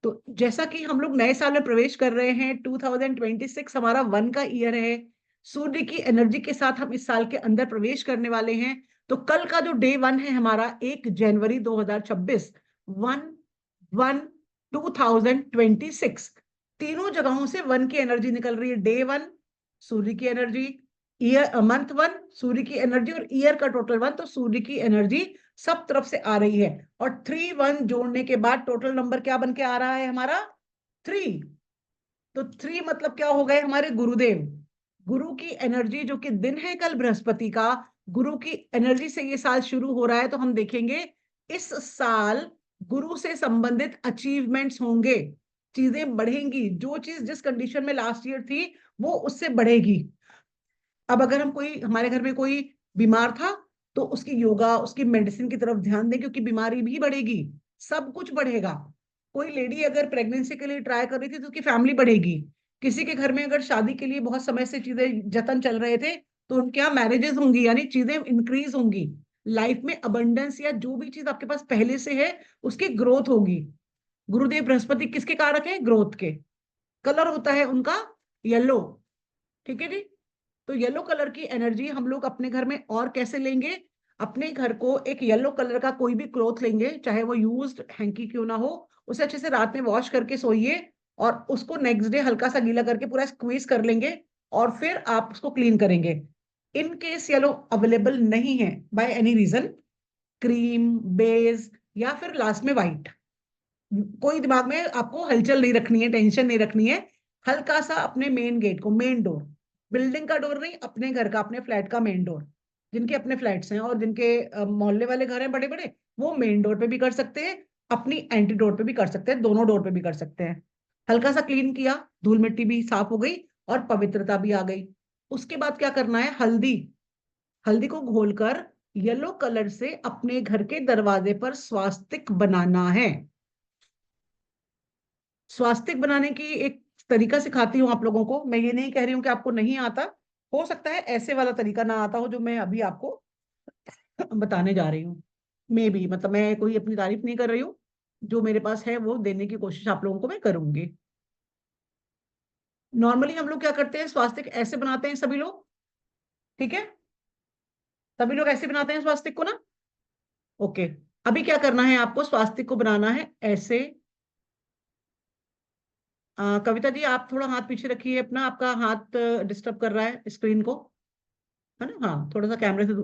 तो जैसा कि हम लोग नए साल में प्रवेश कर रहे हैं, 2026 हमारा 1 का ईयर है। सूर्य की एनर्जी के साथ हम इस साल के अंदर प्रवेश करने वाले हैं। तो कल का जो डे 1 है हमारा, 1 जनवरी 2026, 1/1/2026, तीनों जगहों से 1 की एनर्जी निकल रही है। डे 1 सूर्य की एनर्जी, ईयर मंथ 1 सूर्य की एनर्जी, और ईयर का टोटल 1, तो सूर्य की एनर्जी सब तरफ से आ रही है। और 3 1 जोड़ने के बाद टोटल नंबर क्या बन के आ रहा है हमारा? 3। तो 3 मतलब क्या हो गए हमारे गुरुदेव। गुरु की एनर्जी, जो कि दिन है कल बृहस्पति का, गुरु की एनर्जी से ये साल शुरू हो रहा है। तो हम देखेंगे इस साल गुरु से संबंधित अचीवमेंट्स होंगे, चीजें बढ़ेंगी। जो चीज जिस कंडीशन में लास्ट ईयर थी वो उससे बढ़ेगी। अब अगर हम कोई, हमारे घर में कोई बीमार था, तो उसकी योगा, उसकी मेडिसिन की तरफ ध्यान दें, क्योंकि बीमारी भी बढ़ेगी, सब कुछ बढ़ेगा। कोई लेडी अगर प्रेगनेंसी के लिए ट्राई कर रही थी तो उसकी फैमिली बढ़ेगी। किसी के घर में अगर शादी के लिए बहुत समय से चीजें जतन चल रहे थे, तो उनके यहाँ मैरिजेस होंगी, यानी चीजें इंक्रीज होंगी। लाइफ में अबंडेंस, या जो भी चीज आपके पास पहले से है उसकी ग्रोथ होगी। गुरुदेव बृहस्पति किसके कारक है? ग्रोथ के। कलर होता है उनका येलो। ठीक है जी। तो येलो कलर की एनर्जी हम लोग अपने घर में और कैसे लेंगे? अपने घर को एक येलो कलर का कोई भी क्लॉथ लेंगे, चाहे वो यूज्ड हैंकी क्यों ना हो, उसे अच्छे से रात में वॉश करके सोइए, और उसको नेक्स्ट डे हल्का सा गीला करके पूरा स्क्वीज कर लेंगे, और फिर आप उसको क्लीन करेंगे। इन केस येलो अवेलेबल नहीं है by any reason, cream, beige, या फिर लास्ट में व्हाइट, कोई दिमाग में आपको हलचल नहीं रखनी है, टेंशन नहीं रखनी है। हल्का सा अपने मेन गेट को, मेन डोर, बिल्डिंग का डोर नहीं, अपने घर का, अपने फ्लैट का मेन डोर, जिनके अपने फ्लैट्स हैं और जिनके मोहल्ले वाले घर हैं बड़े बड़े, वो मेन डोर पे भी कर सकते हैं, अपनी एंटी डोर पे भी कर सकते हैं, दोनों डोर पे भी कर सकते हैं। हल्का सा क्लीन किया, धूल मिट्टी भी साफ हो गई और पवित्रता भी आ गई। उसके बाद क्या करना है? हल्दी, हल्दी को घोलकर येलो कलर से अपने घर के दरवाजे पर स्वास्तिक बनाना है। स्वास्तिक बनाने की एक तरीका सिखाती हूँ आप लोगों को। मैं ये नहीं कह रही हूँ कि आपको नहीं आता, हो सकता है ऐसे वाला तरीका ना आता हो जो मैं अभी आपको बताने जा रही हूँ। मे भी, मतलब मैं कोई अपनी तारीफ नहीं कर रही हूँ, जो मेरे पास है वो देने की कोशिश आप लोगों को मैं करूंगी। नॉर्मली हम लोग क्या करते हैं, स्वास्तिक ऐसे बनाते हैं सभी लोग। ठीक है, सभी लोग ऐसे बनाते हैं स्वास्तिक को ना। ओके। अभी क्या करना है आपको? स्वास्तिक को बनाना है ऐसे। कविता जी आप थोड़ा हाथ पीछे रखिए अपना, आपका हाथ डिस्टर्ब कर रहा है स्क्रीन को, है ना? हाँ, थोड़ा सा कैमरे से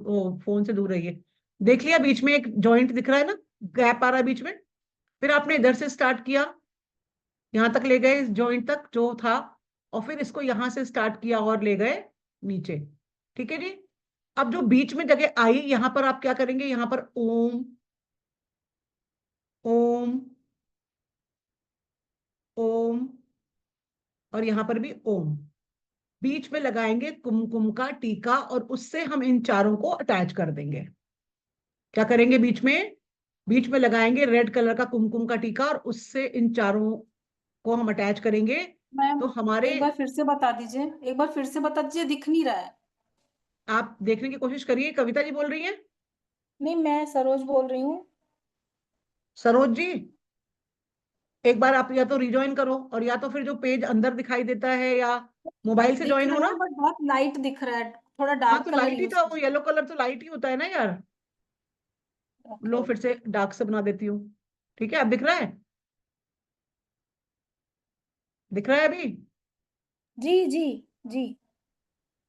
फोन से दूर रहिए। देख लिया बीच में एक जॉइंट दिख रहा है ना, गैप आ रहा है बीच में। फिर आपने इधर से स्टार्ट किया, यहां तक ले गए, इस जॉइंट तक जो था, और फिर इसको यहां से स्टार्ट किया और ले गए नीचे। ठीक है जी। अब जो बीच में जगह आई, यहां पर आप क्या करेंगे? यहां पर ओम, ओम, ओम, और यहां पर भी ओम। बीच में लगाएंगे कुमकुम का टीका, और उससे हम इन चारों को अटैच कर देंगे। क्या करेंगे? बीच में लगाएंगे रेड कलर का कुमकुम का टीका, और उससे इन चारों को हम अटैच करेंगे। मैम, तो हमारे, एक बार फिर से बता दीजिए, एक बार फिर से बता दीजिए, दिख नहीं रहा है। आप देखने की कोशिश करिए। कविता जी बोल रही हैं? नहीं, मैं सरोज बोल रही हूँ। सरोज जी, एक बार आप या तो रिज्वाइन करो, और या तो फिर जो पेज अंदर दिखाई देता है, या मोबाइल से दिख ज्वाइन हो रहा ना। है बट बहुत लाइट दिख रहा है, थोड़ा हाँ, डार्क तो कलर लाइट ही यूज था वो, कीजिए। येलो कलर तो लाइट ही होता है ना यार। लो ओके। फिर से डार्क से बना देती हूँ। ठीक है, अब दिख रहा है? दिख रहा है अभी? जी जी जी।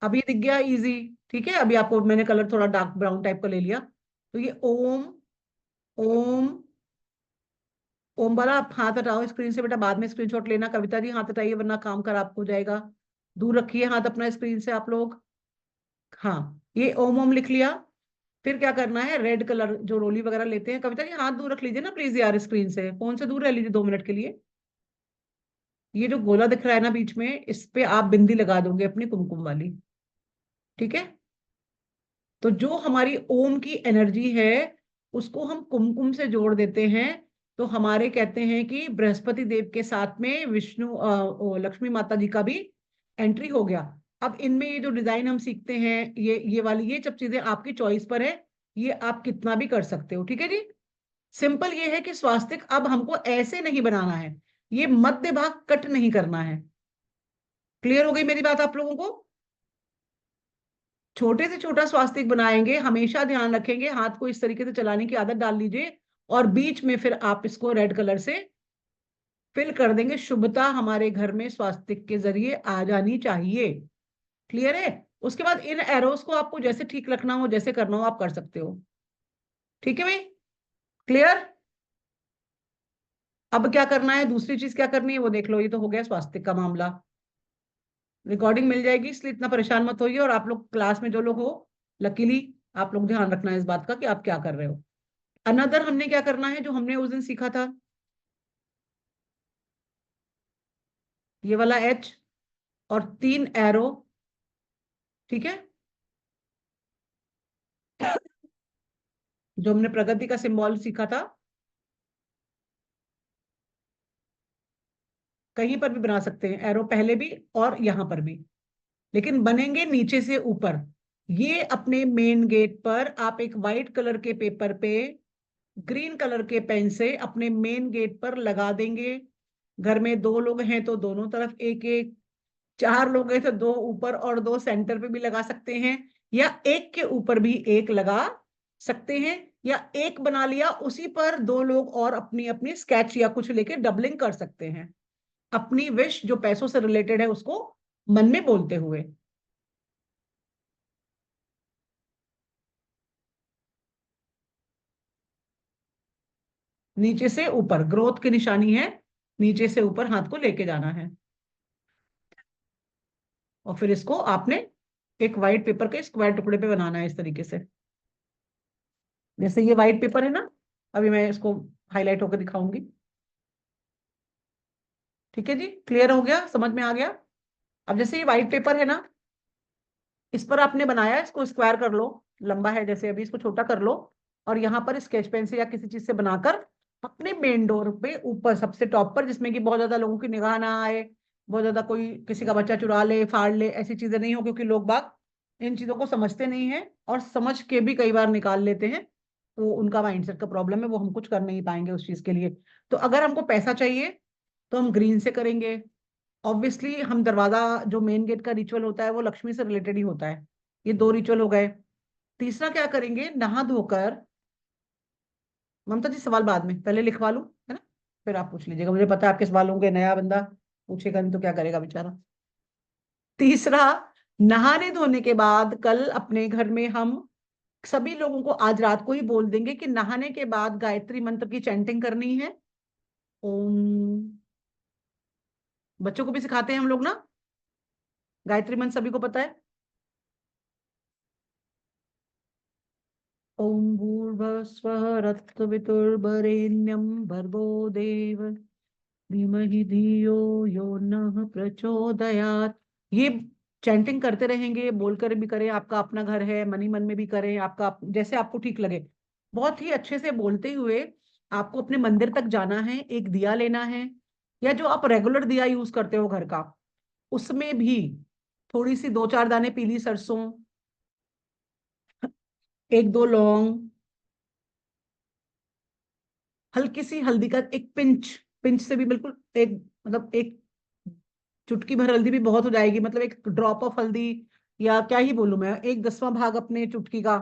अब ये दिख गया इजी। ठीक है, अभी आपको मैंने कलर थोड़ा डार्क ब्राउन टाइप का ले लिया। तो ये ओम, ओम, ओम वाला आप हाथ हटाओ स्क्रीन से बेटा, बाद में स्क्रीनशॉट लेना। कविता जी हाथ हटाइए वरना काम खराब हो जाएगा। दूर रखिए हाथ अपना स्क्रीन से आप लोग। हाँ, ये ओम ओम लिख लिया। फिर क्या करना है? रेड कलर जो रोली वगैरह लेते हैं, कविता जी हाथ दूर रख लीजिए ना प्लीज यार, स्क्रीन से, फोन से दूर रह लीजिए 2 मिनट के लिए। ये जो गोला दिख रहा है ना बीच में, इस पे आप बिंदी लगा दोगे अपनी कुमकुम वाली। ठीक है। तो जो हमारी ओम की एनर्जी है, उसको हम कुमकुम से जोड़ देते हैं। तो हमारे कहते हैं कि बृहस्पति देव के साथ में विष्णु लक्ष्मी माता जी का भी एंट्री हो गया। अब इनमें ये जो डिजाइन हम सीखते हैं, ये वाली, ये सब चीजें आपकी चॉइस पर है। ये आप कितना भी कर सकते हो। ठीक है जी। सिंपल ये है कि स्वास्तिक अब हमको ऐसे नहीं बनाना है। ये मध्य भाग कट नहीं करना है। क्लियर हो गई मेरी बात आप लोगों को? छोटे से छोटा स्वास्तिक बनाएंगे, हमेशा ध्यान रखेंगे हाथ को इस तरीके से चलाने की आदत डाल लीजिए, और बीच में फिर आप इसको रेड कलर से फिल कर देंगे। शुभता हमारे घर में स्वास्तिक के जरिए आ जानी चाहिए। क्लियर है? उसके बाद इन एरोस को आपको जैसे ठीक रखना हो, जैसे करना हो, आप कर सकते हो। ठीक है भाई? क्लियर? अब क्या करना है, दूसरी चीज क्या करनी है वो देख लो। ये तो हो गया स्वास्तिक का मामला। रिकॉर्डिंग मिल जाएगी, इसलिए इतना परेशान मत होइए। और आप लोग क्लास में जो लोग हो, लकीली आप लोग ध्यान रखना है इस बात का कि आप क्या कर रहे हो। अनदर हमने क्या करना है, जो हमने उस दिन सीखा था, ये वाला एच और 3 एरो। ठीक है? जो हमने प्रगति का सिंबल सीखा था, कहीं पर भी बना सकते हैं एरो, पहले भी और यहां पर भी, लेकिन बनेंगे नीचे से ऊपर। ये अपने मेन गेट पर आप एक व्हाइट कलर के पेपर पे ग्रीन कलर के पेन से अपने मेन गेट पर लगा देंगे। घर में 2 लोग हैं तो दोनों तरफ एक एक, 4 लोग हैं तो 2 ऊपर और 2 सेंटर पे भी लगा सकते हैं, या एक के ऊपर भी एक लगा सकते हैं, या एक बना लिया उसी पर 2 लोग और अपनी अपनी स्केच या कुछ लेके डबलिंग कर सकते हैं, अपनी विश जो पैसों से रिलेटेड है उसको मन में बोलते हुए। नीचे से ऊपर ग्रोथ की निशानी है, नीचे से ऊपर हाथ को लेके जाना है। और फिर इसको आपने एक व्हाइट पेपर के स्क्वायर टुकड़े पे बनाना है इस तरीके से। जैसे ये व्हाइट पेपर है ना, अभी मैं इसको हाईलाइट होकर दिखाऊंगी। ठीक है जी? क्लियर हो गया? समझ में आ गया? अब जैसे ये व्हाइट पेपर है ना, इस पर आपने बनाया, इसको स्क्वायर कर लो, लंबा है जैसे, अभी इसको छोटा कर लो, और यहाँ पर स्केच पेन से या किसी चीज से बनाकर अपने मेन डोर पे ऊपर सबसे टॉप पर, जिसमें कि बहुत ज्यादा लोगों की निगाह ना आए, बहुत ज्यादा कोई किसी का बच्चा चुरा ले, फाड़ ले, ऐसी चीजें नहीं हो, क्योंकि लोग बाग इन चीजों को समझते नहीं है, और समझ के भी कई बार निकाल लेते हैं, तो उनका माइंडसेट का प्रॉब्लम है, वो हम कुछ कर नहीं पाएंगे उस चीज के लिए। तो अगर हमको पैसा चाहिए तो हम ग्रीन से करेंगे। ऑब्वियसली हम दरवाजा, जो मेन गेट का रिचुअल होता है वो लक्ष्मी से रिलेटेड ही होता है। ये 2 रिचुअल हो गए। तीसरा क्या करेंगे, नहा धोकर, ममता जी सवाल बाद में, पहले लिखवा लूं, है ना? फिर आप पूछ लीजिएगा, मुझे पता है आपके सवाल होंगे, नया बंदा पूछेगा नहीं तो क्या करेगा बेचारा। तीसरा, नहाने धोने के बाद कल अपने घर में हम सभी लोगों को आज रात को ही बोल देंगे कि नहाने के बाद गायत्री मंत्र की चैंटिंग करनी है। ओम, बच्चों को भी सिखाते हैं हम लोग ना, गायत्री मंत्र सभी को पता है। ओम भूर्भुवस्वः रत्तवितुर्वरेण्यं भर्गो देव धीमहि धियो यो नः प्रचोदयात्। ये चैंटिंग करते रहेंगे, बोलकर भी करें, आपका अपना घर है, मनी मन में भी करें, आपका जैसे आपको ठीक लगे। बहुत ही अच्छे से बोलते हुए आपको अपने मंदिर तक जाना है, एक दिया लेना है, या जो आप रेगुलर दिया यूज करते हो घर का, उसमें भी थोड़ी सी 2-4 दाने पीली सरसों, 1-2 लौंग, हल्की सी हल्दी का एक पिंच, पिंच से भी बिल्कुल एक, मतलब एक चुटकी भर हल्दी भी बहुत हो जाएगी, मतलब एक ड्रॉप ऑफ हल्दी, या क्या ही बोलूं मैं, 1/10वां भाग अपने चुटकी का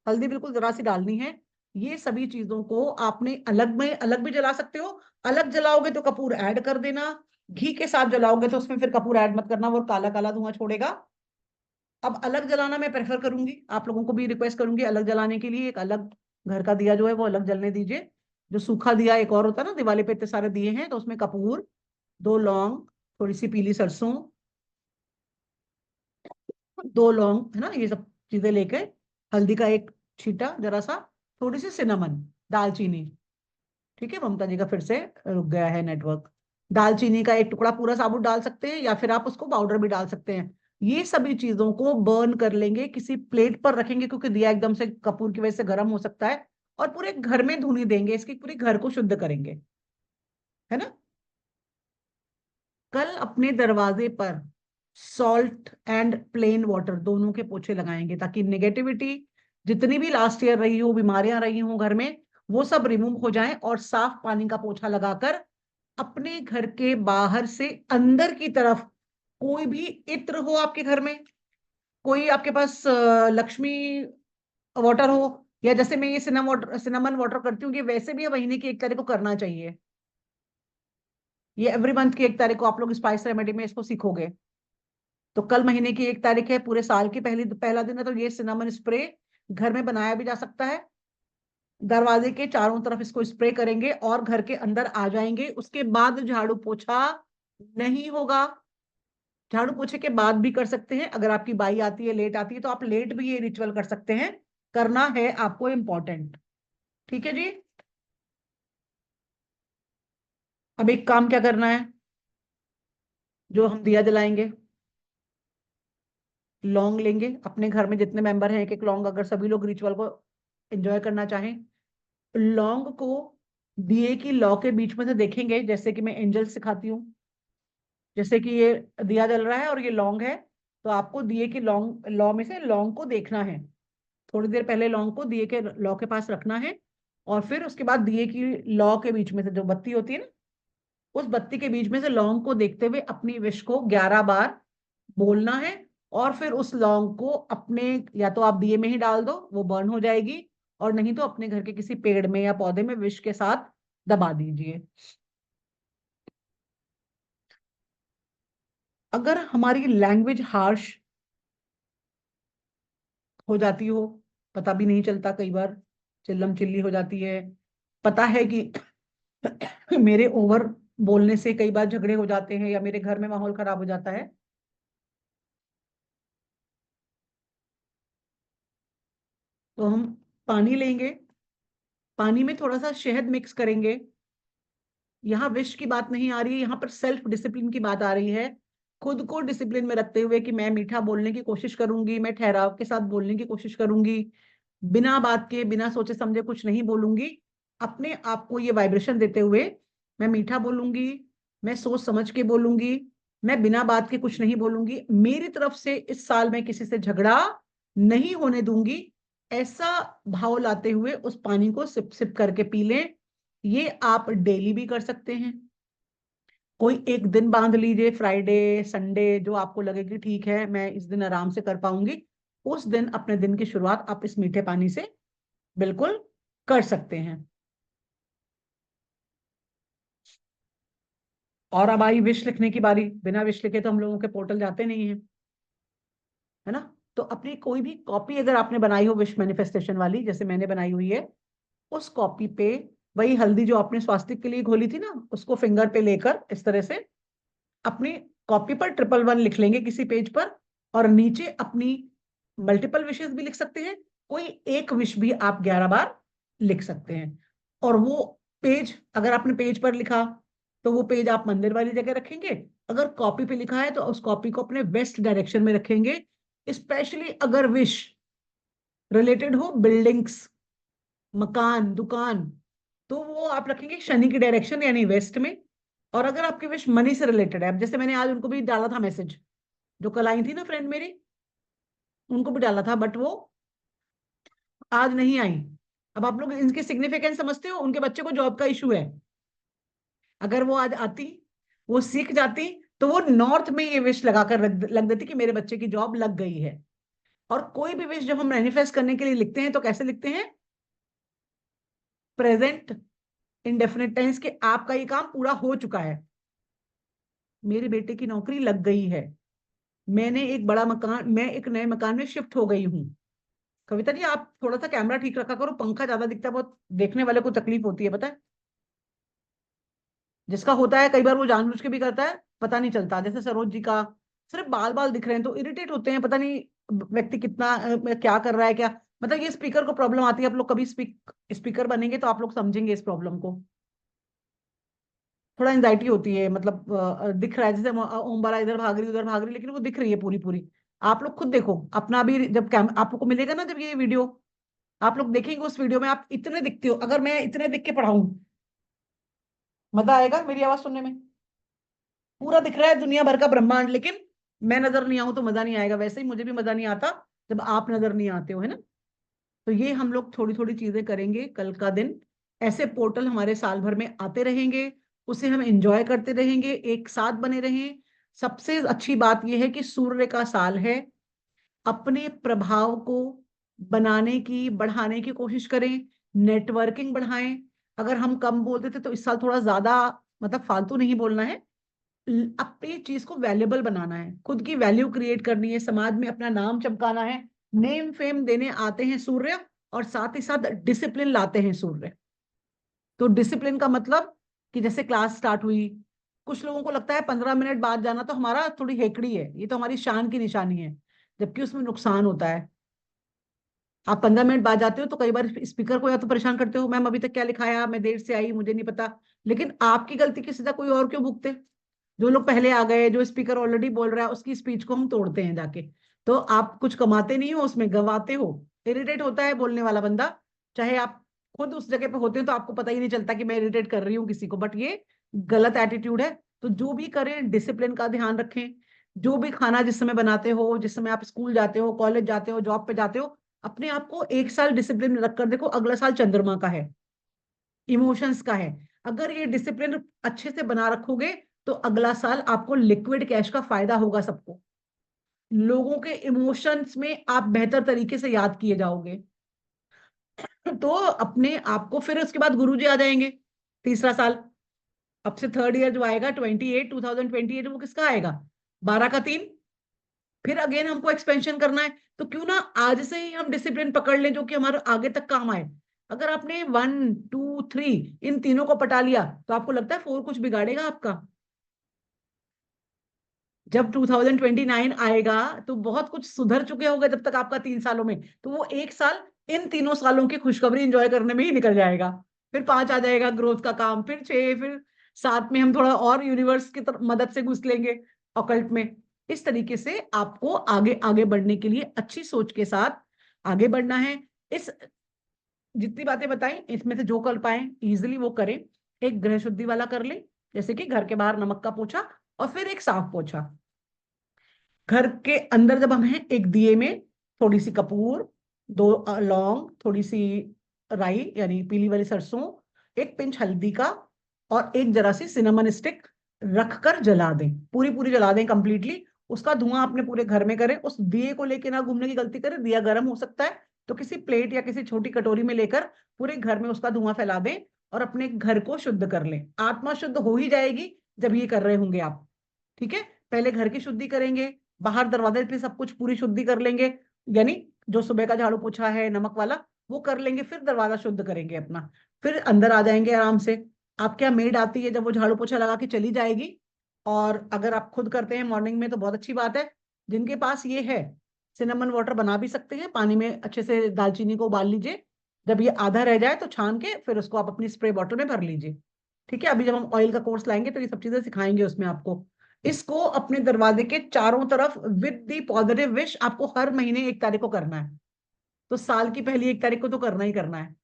हल्दी बिल्कुल जरा सी डालनी है। ये सभी चीजों को आपने अलग में अलग भी जला सकते हो। अलग जलाओगे तो कपूर ऐड कर देना, घी के साथ जलाओगे तो उसमें फिर कपूर ऐड मत करना, वो काला काला धुआं छोड़ेगा। अब अलग जलाना मैं प्रेफर करूंगी, आप लोगों को भी रिक्वेस्ट करूंगी अलग जलाने के लिए। एक अलग घर का दिया जो है वो अलग जलने दीजिए। जो सूखा दिया एक और होता है ना, दिवाली पे इतने सारे दिए हैं, तो उसमें कपूर, 2 लौंग, थोड़ी सी पीली सरसों, 2 लौंग, है ना, ये सब चीजें लेके, हल्दी का एक छींटा जरा सा, थोड़ी सी सिनेमन, दालचीनी। ठीक है? ममता जी का फिर से रुक गया है नेटवर्क। दालचीनी का एक टुकड़ा पूरा साबुत डाल सकते हैं, या फिर आप उसको पाउडर भी डाल सकते हैं। ये सभी चीजों को बर्न कर लेंगे, किसी प्लेट पर रखेंगे, क्योंकि दिया एकदम से कपूर की वजह से गर्म हो सकता है, और पूरे घर में धुनी देंगे इसकी, पूरे घर को शुद्ध करेंगे, है ना? कल अपने दरवाजे पर सॉल्ट एंड प्लेन वाटर दोनों के पोछे लगाएंगे, ताकि नेगेटिविटी जितनी भी लास्ट ईयर रही हो, बीमारियां रही हो घर में, वो सब रिमूव हो जाएं, और साफ पानी का पोछा लगाकर अपने घर के बाहर से अंदर की तरफ कोई भी इत्र हो आपके घर में, कोई आपके पास लक्ष्मी वाटर हो, या जैसे मैं ये सिनेमन वाटर करती हूँ, कि वैसे भी महीने की 1 तारीख को करना चाहिए। ये एवरी मंथ की 1 तारीख को आप लोग स्पाइस रेमेडी में इसको सीखोगे। तो कल महीने की 1 तारीख है, पूरे साल की पहला दिन है, तो ये सिनेमन स्प्रे घर में बनाया भी जा सकता है। दरवाजे के चारों तरफ इसको स्प्रे करेंगे और घर के अंदर आ जाएंगे। उसके बाद झाड़ू पोछा नहीं होगा। झाड़ू पोछे के बाद भी कर सकते हैं, अगर आपकी बाई आती है, लेट आती है, तो आप लेट भी ये रिचुअल कर सकते हैं। करना है आपको इम्पोर्टेंट। ठीक है जी। अब एक काम क्या करना है, जो हम दिया जलाएंगे, लौंग लेंगे, अपने घर में जितने मेंबर हैं एक एक लौंग, अगर सभी लोग रिचुअल को एंजॉय करना चाहें। लौंग को दिए की लौ के बीच में से देखेंगे, जैसे कि मैं एंजल सिखाती हूँ। जैसे कि ये दिया जल रहा है और ये लौंग है, तो आपको दिए की लौ में से लौंग को देखना है। थोड़ी देर पहले लौंग को दिए के लौ के पास रखना है, और फिर उसके बाद दिए की लौ के बीच में से जो बत्ती होती है ना, उस बत्ती के बीच में से लौंग को देखते हुए अपनी विश को 11 बार बोलना है। और फिर उस लौंग को अपने, या तो आप दिए में ही डाल दो, वो बर्न हो जाएगी, और नहीं तो अपने घर के किसी पेड़ में या पौधे में विश के साथ दबा दीजिए। अगर हमारी लैंग्वेज हार्श हो जाती हो, पता भी नहीं चलता, कई बार चिल्लम चिल्ली हो जाती है, पता है कि मेरे ओवर बोलने से कई बार झगड़े हो जाते हैं या मेरे घर में माहौल खराब हो जाता है, तो हम पानी लेंगे, पानी में थोड़ा सा शहद मिक्स करेंगे। यहाँ विश की बात नहीं आ रही है, यहाँ पर सेल्फ डिसिप्लिन की बात आ रही है। खुद को डिसिप्लिन में रखते हुए कि मैं मीठा बोलने की कोशिश करूंगी, मैं ठहराव के साथ बोलने की कोशिश करूंगी, बिना बात के बिना सोचे समझे कुछ नहीं बोलूंगी। अपने आप को ये वाइब्रेशन देते हुए मैं मीठा बोलूंगी, मैं सोच समझ के बोलूंगी, मैं बिना बात के कुछ नहीं बोलूंगी, मेरी तरफ से इस साल मैं किसी से झगड़ा नहीं होने दूंगी। ऐसा भाव लाते हुए उस पानी को सिप सिप करके पी लें। ये आप डेली भी कर सकते हैं। कोई एक दिन बांध लीजिए, फ्राइडे संडे, जो आपको लगे कि ठीक है मैं इस दिन आराम से कर पाऊंगी, उस दिन अपने दिन की शुरुआत आप इस मीठे पानी से बिल्कुल कर सकते हैं। और अब आई विश लिखने की बारी। बिना विश लिखे तो हम लोगों के पोर्टल जाते नहीं है, है ना। तो अपनी कोई भी कॉपी अगर आपने बनाई हो विश मैनिफेस्टेशन वाली, जैसे मैंने बनाई हुई है, उस कॉपी पे वही हल्दी जो आपने स्वास्तिक के लिए घोली थी ना, उसको फिंगर पे लेकर इस तरह से अपनी कॉपी पर 111 लिख लेंगे किसी पेज पर, और नीचे अपनी मल्टीपल विशेस भी लिख सकते हैं। कोई एक विश भी आप 11 बार लिख सकते हैं। और वो पेज, अगर आपने पेज पर लिखा तो वो पेज आप मंदिर वाली जगह रखेंगे। अगर कॉपी पे लिखा है तो उस कॉपी को अपने वेस्ट डायरेक्शन में रखेंगे। स्पेशली अगर विश रिलेटेड हो बिल्डिंग्स, मकान, दुकान, तो वो आप रखेंगे शनि की डायरेक्शन यानी वेस्ट में। और अगर आपकी विश मनी से रिलेटेड है, अब जैसे मैंने आज उनको भी डाला था मैसेज, जो कल आई थी ना फ्रेंड मेरी, उनको भी डाला था, बट वो आज नहीं आई। अब आप लोग इनकी सिग्निफिकेंस समझते हो, उनके बच्चे को जॉब का इशू है। अगर वो आज आती, वो सीख जाती, तो वो नॉर्थ में ये विश लगाकर लग देती कि मेरे बच्चे की जॉब लग गई है। और कोई भी विश जब हम मैनिफेस्ट करने के लिए लिखते हैं तो कैसे लिखते हैं, प्रेजेंट इंडेफिनिट टेंस के, आपका ये काम पूरा हो चुका है, मेरे बेटे की नौकरी लग गई है, मैंने एक बड़ा मकान, मैं एक नए मकान में शिफ्ट हो गई हूँ। कविता जी आप थोड़ा सा कैमरा ठीक रखा करो, पंखा ज्यादा दिखता है, बहुत देखने वाले को तकलीफ होती है, पता है। जिसका होता है कई बार वो जानबूझ के भी करता है, पता नहीं चलता। जैसे सरोज जी का सिर्फ बाल बाल दिख रहे हैं तो इरिटेट होते हैं, पता नहीं व्यक्ति कितना क्या कर रहा है, क्या मतलब। ये स्पीकर को प्रॉब्लम आती है, आप लोग कभी स्पीकर बनेंगे तो आप लोग समझेंगे इस प्रॉब्लम को। थोड़ा एंजाइटी होती है, मतलब दिख रहा है जैसे ओम बाला इधर भाग रही उधर भाग रही, लेकिन वो दिख रही है पूरी पूरी। आप लोग खुद देखो अपना भी, जब कैम आपको मिलेगा ना, जब ये वीडियो आप लोग देखेंगे, उस वीडियो में आप इतने दिखते हो, अगर मैं इतने दिख के पढ़ाऊं, मजा आएगा मेरी आवाज सुनने में। पूरा दिख रहा है दुनिया भर का ब्रह्मांड, लेकिन मैं नजर नहीं आऊं तो मजा नहीं आएगा। वैसे ही मुझे भी मजा नहीं आता जब आप नजर नहीं आते हो, है ना। तो ये हम लोग थोड़ी थोड़ी चीजें करेंगे कल का दिन। ऐसे पोर्टल हमारे साल भर में आते रहेंगे। उसे हम एंजॉय करते रहेंगे, एक साथ बने रहें। सबसे अच्छी बात यह है कि सूर्य का साल है, अपने प्रभाव को बनाने की, बढ़ाने की कोशिश करें, नेटवर्किंग बढ़ाएं। अगर हम कम बोलते थे तो इस साल थोड़ा ज्यादा, मतलब फालतू नहीं बोलना है, अपनी चीज को वैल्यूएबल बनाना है, खुद की वैल्यू क्रिएट करनी है, समाज में अपना नाम चमकाना है। नेम फेम देने आते हैं सूर्य, और साथ ही साथ डिसिप्लिन लाते हैं सूर्य। तो डिसिप्लिन का मतलब कि जैसे क्लास स्टार्ट हुई, कुछ लोगों को लगता है 15 मिनट बाद जाना तो हमारा थोड़ी हेकड़ी है, ये तो हमारी शान की निशानी है, जबकि उसमें नुकसान होता है। आप 15 मिनट बाद जाते हो तो कई बार स्पीकर को या तो परेशान करते हो, मैम अभी तक क्या लिखाया, मैं देर से आई, मुझे नहीं पता। लेकिन आपकी गलती की सजा कोई और क्यों भुगते? जो लोग पहले आ गए, जो स्पीकर ऑलरेडी बोल रहा है, उसकी स्पीच को हम तोड़ते हैं जाके। तो आप कुछ कमाते नहीं हो उसमें, गवाते हो। इरिटेट होता है बोलने वाला बंदा, चाहे आप खुद उस जगह पे होते हो तो आपको पता ही नहीं चलता कि मैं इरिटेट कर रही हूँ किसी को, बट ये गलत एटीट्यूड है। तो जो भी करें डिसिप्लिन का ध्यान रखें। जो भी खाना जिस समय बनाते हो, जिस समय आप स्कूल जाते हो, कॉलेज जाते हो, जॉब पे जाते हो, अपने आप को एक साल डिसिप्लिन में रखकर देखो, अगला साल चंद्रमा का है, इमोशंस का है। अगर ये डिसिप्लिन अच्छे से बना रखोगे तो अगला साल आपको लिक्विड कैश का फायदा होगा सबको। लोगों के इमोशंस में आप बेहतर तरीके से याद किए जाओगे। तो अपने आप को, फिर उसके बाद गुरुजी आ जाएंगे, तीसरा साल। अब से थर्ड ईयर जो आएगा 2028 वो किसका आएगा? 12 का 3। फिर अगेन हमको एक्सपेंशन करना है, तो क्यों ना आज से ही हम डिसिप्लिन पकड़ लें जो कि हमारे आगे तक काम आए। अगर आपने 1 2 3 इन तीनों को पटा लिया तो आपको लगता है 4 कुछ बिगाड़ेगा आपका? जब 2029 आएगा तो बहुत कुछ सुधर चुके होंगे जब तक आपका 3 सालों में, तो वो एक साल इन तीनों सालों की खुशखबरी एंजॉय करने में ही निकल जाएगा। फिर 5 आ जाएगा ग्रोथ का काम, फिर 6, फिर 7 में हम थोड़ा और यूनिवर्स की तरफ मदद से घुस लेंगे, ऑकल्ट में। इस तरीके से आपको आगे आगे बढ़ने के लिए अच्छी सोच के साथ आगे बढ़ना है। इस जितनी बातें बताई इसमें से जो कर पाए इजिली वो करें। एक गृह शुद्धि वाला कर ले, जैसे कि घर के बाहर नमक का पोछा, और फिर एक साफ पोछा। घर के अंदर जब हम हैं, एक दिए में थोड़ी सी कपूर, 2 लौंग, थोड़ी सी राई यानी पीली वाली सरसों, एक पिंच हल्दी का, और एक जरा सी सिनेमन स्टिक रख कर जला दें, पूरी पूरी जला दें कंप्लीटली। उसका धुआं अपने पूरे घर में करें, उस दिए को लेके ना घूमने की गलती करें। दिया गर्म हो सकता है तो किसी प्लेट या किसी छोटी कटोरी में लेकर पूरे घर में उसका धुआं फैला दें, और अपने घर को शुद्ध कर लें। आत्मा शुद्ध हो ही जाएगी जब ये कर रहे होंगे आप। ठीक है, पहले घर की शुद्धि करेंगे, बाहर दरवाजे पे सब कुछ पूरी शुद्धि कर लेंगे, यानी जो सुबह का झाड़ू पोछा है नमक वाला वो कर लेंगे, फिर दरवाजा शुद्ध करेंगे अपना। फिर अंदर आ जाएंगे आराम से। आपके यहाँ मेड आती है, जब वो झाड़ू पोछा लगा के चली जाएगी। और अगर आप खुद करते हैं मॉर्निंग में तो बहुत अच्छी बात है। जिनके पास ये है, सिनेमन वाटर बना भी सकते हैं, पानी में अच्छे से दालचीनी को उबाल लीजिए। जब ये आधा रह जाए तो छान के फिर उसको आप अपनी स्प्रे बॉटल में भर लीजिए। ठीक है, अभी जब हम ऑयल का कोर्स लाएंगे तो ये सब चीजें सिखाएंगे उसमें आपको। इसको अपने दरवाजे के चारों तरफ विद दी पॉजिटिव विश आपको हर महीने 1 तारीख को करना है। तो साल की पहली 1 तारीख को तो करना ही करना है।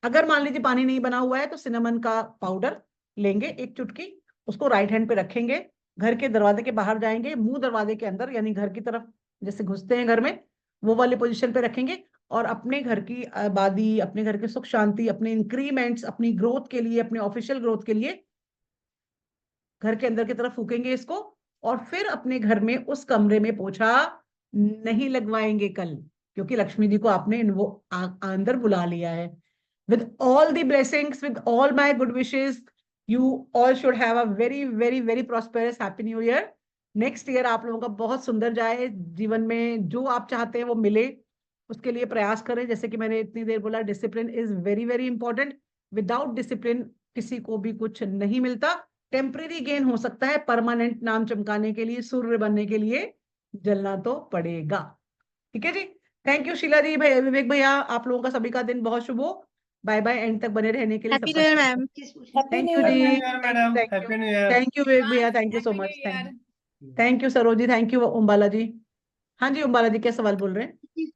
अगर मान लीजिए पानी नहीं बना हुआ है तो सिनेमन का पाउडर लेंगे 1 चुटकी, उसको राइट हैंड पे रखेंगे, घर के दरवाजे के बाहर जाएंगे, मुंह दरवाजे के अंदर यानी घर की तरफ जैसे घुसते हैं घर में, वो वाली पोजीशन पे रखेंगे। और अपने घर की आबादी, अपने घर के सुख शांति, अपने इंक्रीमेंट्स, अपनी ग्रोथ के लिए, अपने ऑफिशियल ग्रोथ के लिए घर के अंदर की तरफ फूकेंगे इसको। और फिर अपने घर में उस कमरे में पोछा नहीं लगवाएंगे कल, क्योंकि लक्ष्मी जी को आपने वो अंदर बुला लिया है। With all the blessings, with all my good wishes, you all should have a very very very prosperous happy new year. Next year आप लोगों का बहुत सुंदर जाए, जीवन में जो आप चाहते हैं वो मिले, उसके लिए प्रयास करें। जैसे कि मैंने इतनी देर बोला, discipline is very very important. Without discipline किसी को भी कुछ नहीं मिलता। टेम्परेरी गेन हो सकता है, परमानेंट नाम चमकाने के लिए, सूर्य बनने के लिए जलना तो पड़ेगा। ठीक है जी। थैंक यू शीला जी, भाई विवेक भैया, आप लोगों का सभी का दिन बहुत शुभ हो। बाय बाय, एंड तक बने रहने के लिए हैप्पी सबका new year ma'am. Happy thank new you year जी। Ma'am. Madam, thank happy you, new year. Thank you Vivek भैया, thank you so much, thank you Saroji, thank you. हाँ जी, उम्बाला जी क्या सवाल बोल रहे हैं?